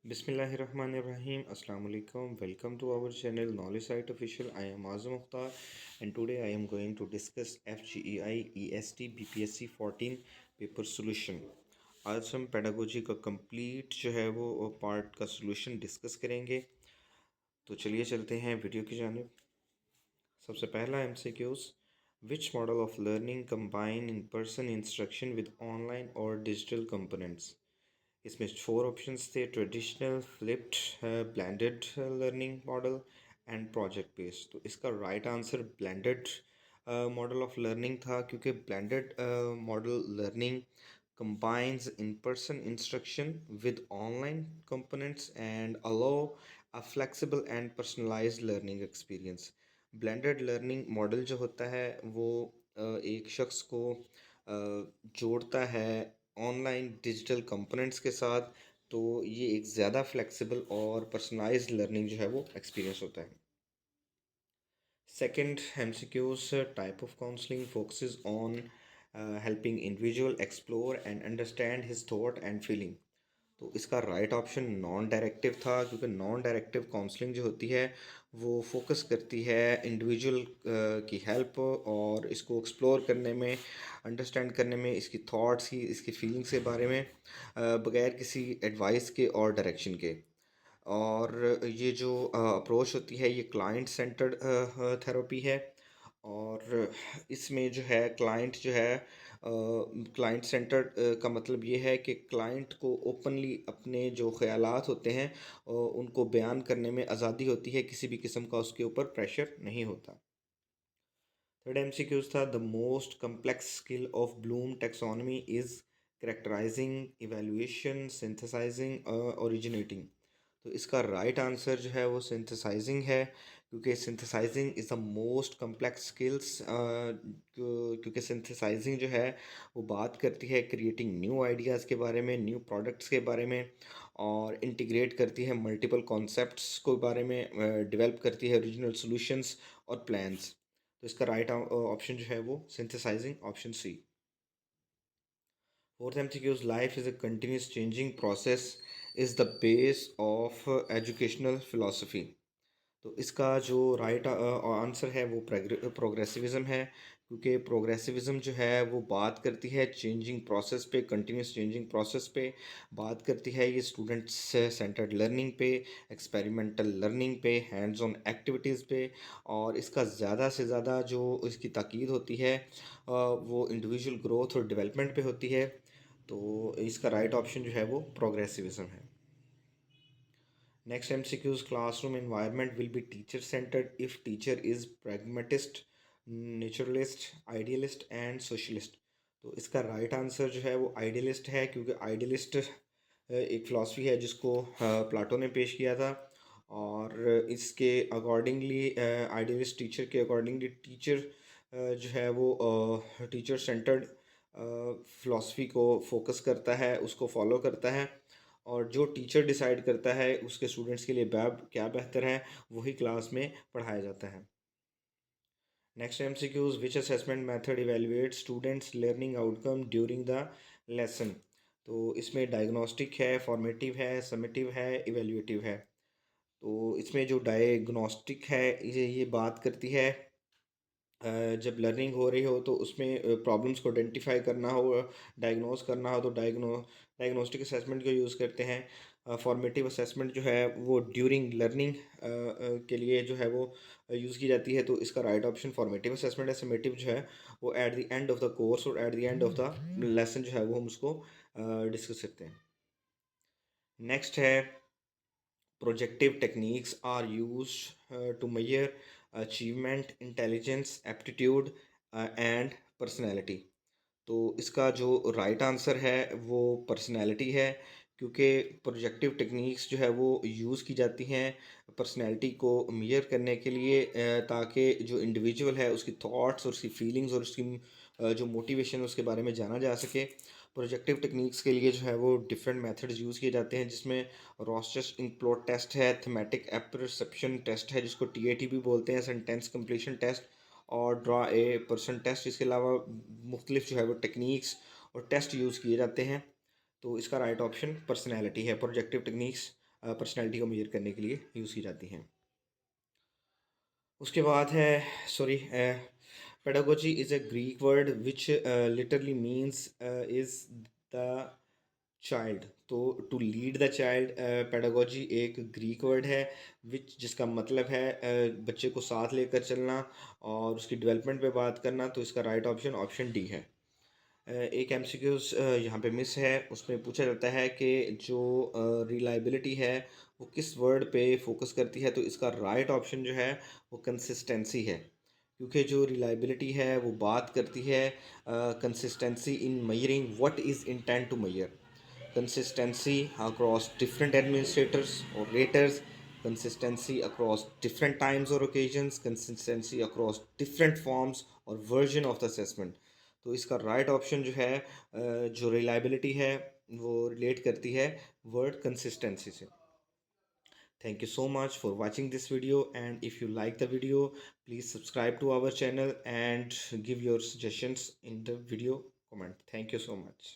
Bismillahirrahmanirrahim. Assalamu alaikum. Welcome to our channel Knowledge Site Official. I am Azam Mukhtar and today I am going to discuss FGEI EST BPSC 14 paper solution. आज हम pedagogy का complete जो है वो part का solution discuss करेंगे। तो चलिए चलते हैं वीडियो की जानिब। सबसे पहला MCQs, which model of learning combine in person instruction with online or digital components? इसमें 4 ऑप्शंस थे: traditional, flipped, blended learning model and project based. तो इसका right answer blended model of learning था, क्योंकि blended model learning combines in-person instruction with online components and allow a flexible and personalized learning experience। blended learning model जो होता है वो एक शख्स को जोड़ता है ऑनलाइन डिजिटल कंपोनेंट्स के साथ। तो ये एक ज़्यादा फ्लेक्सिबल और पर्सनलाइज्ड लर्निंग जो है वो एक्सपीरियंस होता है। Second MCQs, type of counseling focuses on helping individual explore and understand his thought and feeling। तो इसका राइट ऑप्शन नॉन डायरेक्टिव था, क्योंकि नॉन डायरेक्टिव काउंसलिंग जो होती है वो फोकस करती है इंडिविजुअल की हेल्प और इसको एक्सप्लोर करने में, अंडरस्टैंड करने में, इसकी थॉट्स की, इसकी फीलिंग्स के बारे में बगैर किसी एडवाइस के और डायरेक्शन के। और ये जो अप्रोच होती है ये क्लाइंट सेंटर्ड थेरेपी है। और इसमें जो है क्लाइंट जो है क्लाइंट सेंटर्ड का मतलब ये है कि क्लाइंट को ओपनली अपने जो ख्यालात होते हैं उनको बयान करने में आज़ादी होती है, किसी भी किस्म का उसके ऊपर प्रेशर नहीं होता। थर्ड MCQs था, the most complex skill of Bloom taxonomy is characterising, evaluation, synthesising, originating. तो इसका राइट आंसर जो है वो सिंथेसाइजिंग है, क्योंकि synthesising is the most complex skills. क्योंकि सिंथेसाइजिंग जो है वो बात करती है क्रिएटिंग न्यू आइडियाज़ के बारे में, न्यू प्रोडक्ट्स के बारे में, और इंटीग्रेट करती है मल्टीपल कॉन्सेप्ट्स को बारे में, डेवलप करती है ओरिजिनल सॉल्यूशंस और प्लान्स। तो इसका राइट ऑप्शन जो है वो synthesising, option C. Fourth MCQs, life is a continuous changing process is the base of educational philosophy। तो इसका जो राइट आंसर है वो प्रोग्रेसिविज़म है, क्योंकि प्रोग्रेसिविज़म जो है वो बात करती है चेंजिंग प्रोसेस पे, कंटिन्यूस चेंजिंग प्रोसेस पे बात करती है। ये स्टूडेंट्स सेंटर्ड लर्निंग पे, एक्सपेरिमेंटल लर्निंग पे, हैंड्स ऑन एक्टिविटीज़ पे, और इसका ज़्यादा से ज़्यादा जो इसकी ताकीद होती है वो इंडिविजुअल ग्रोथ और डेवलपमेंट पे होती है। तो इसका राइट ऑप्शन जो है वो प्रोग्रेसिविज़म है। Next MCQs, classroom environment will be teacher centered if teacher is pragmatist, naturalist, idealist and socialist। तो इसका राइट आंसर जो है वो आइडियलिस्ट है, क्योंकि आइडियलिस्ट एक फ़िलासफ़ी है जिसको प्लाटो ने पेश किया था। और इसके अकॉर्डिंगली आइडियलिस्ट टीचर के अकॉर्डिंगली टीचर जो है वो टीचर सेंटर्ड फ़िलासफ़ी को फोकस करता है, उसको फॉलो करता है, और जो टीचर डिसाइड करता है उसके स्टूडेंट्स के लिए क्या बेहतर है वही क्लास में पढ़ाया जाता है। Next MCQs, which assessment method evaluate students learning outcome during the lesson. तो इसमें डायग्नोस्टिक है, फॉर्मेटिव है, समेटिव है, इवेल्यूएटिव है। तो इसमें जो डायग्नोस्टिक है ये बात करती है जब लर्निंग हो रही हो तो उसमें प्रॉब्लम्स को आइडेंटिफाई करना हो, डायग्नोस करना हो, तो डायग्नोस्टिक असेसमेंट को यूज़ करते हैं। फॉर्मेटिव असेसमेंट जो है वो ड्यूरिंग लर्निंग के लिए जो है वो यूज़ की जाती है। तो इसका राइट ऑप्शन फॉर्मेटिव असेसमेंट है। समेटिव जो है वो at the end of the course और at the end of the lesson जो है वो हम उसको डिस्कस करते हैं। नेक्स्ट है, projective techniques are used to measure achievement, intelligence, aptitude and personality। तो इसका जो राइट आंसर है वो पर्सनैलिटी है, क्योंकि प्रोजेक्टिव टेक्निक्स जो है वो यूज़ की जाती हैं पर्सनैलिटी को मेजर करने के लिए, ताकि जो इंडिविजुअल है उसकी थॉट्स और उसकी फीलिंग्स और उसकी जो मोटिवेशन है उसके बारे में जाना जा सके। प्रोजेक्टिव टेक्निक्स के लिए जो है वो डिफरेंट मेथड्स यूज़ किए जाते हैं, जिसमें रॉस्टर्स इंप्लोट टेस्ट है, थीमेटिक एप्रिसेप्शन टेस्ट है जिसको TAT भी बोलते हैं, सेंटेंस कंप्लीशन टेस्ट, और ड्रा ए पर्सन टेस्ट। इसके अलावा मुख्तलिफ जो है वो टेक्निक्स और टेस्ट यूज़ किए जाते हैं। तो इसका राइट ऑप्शन पर्सनैलिटी है, प्रोजेक्टिव टेक्निक्स पर्सनैलिटी को मेजर करने के लिए यूज़ की जाती हैं। उसके बाद है, sorry, pedagogy is a Greek word which literally means is the child. तो to lead the child, pedagogy एक ग्रीक वर्ड है विच जिसका मतलब है बच्चे को साथ लेकर चलना और उसकी डेवलपमेंट पे बात करना। तो इसका राइट ऑप्शन ऑप्शन डी है। एक एमसीक्यूज यहाँ पे मिस है, उसमें पूछा जाता है कि जो रिलायबिलिटी है वो किस वर्ड पे फोकस करती है। तो इसका राइट ऑप्शन जो है वो कंसिस्टेंसी है, क्योंकि जो रिलायबिलिटी है वो बात करती है consistency in measuring what is intent to measure, consistency across different administrators or raters, consistency across different times or occasions, consistency across different forms or version of the assessment। तो इसका राइट ऑप्शन जो है जो reliability है वो relate करती है word consistency से। Thank you so much for watching this video, and if you like the video, please subscribe to our channel and give your suggestions in the video comment. Thank you so much.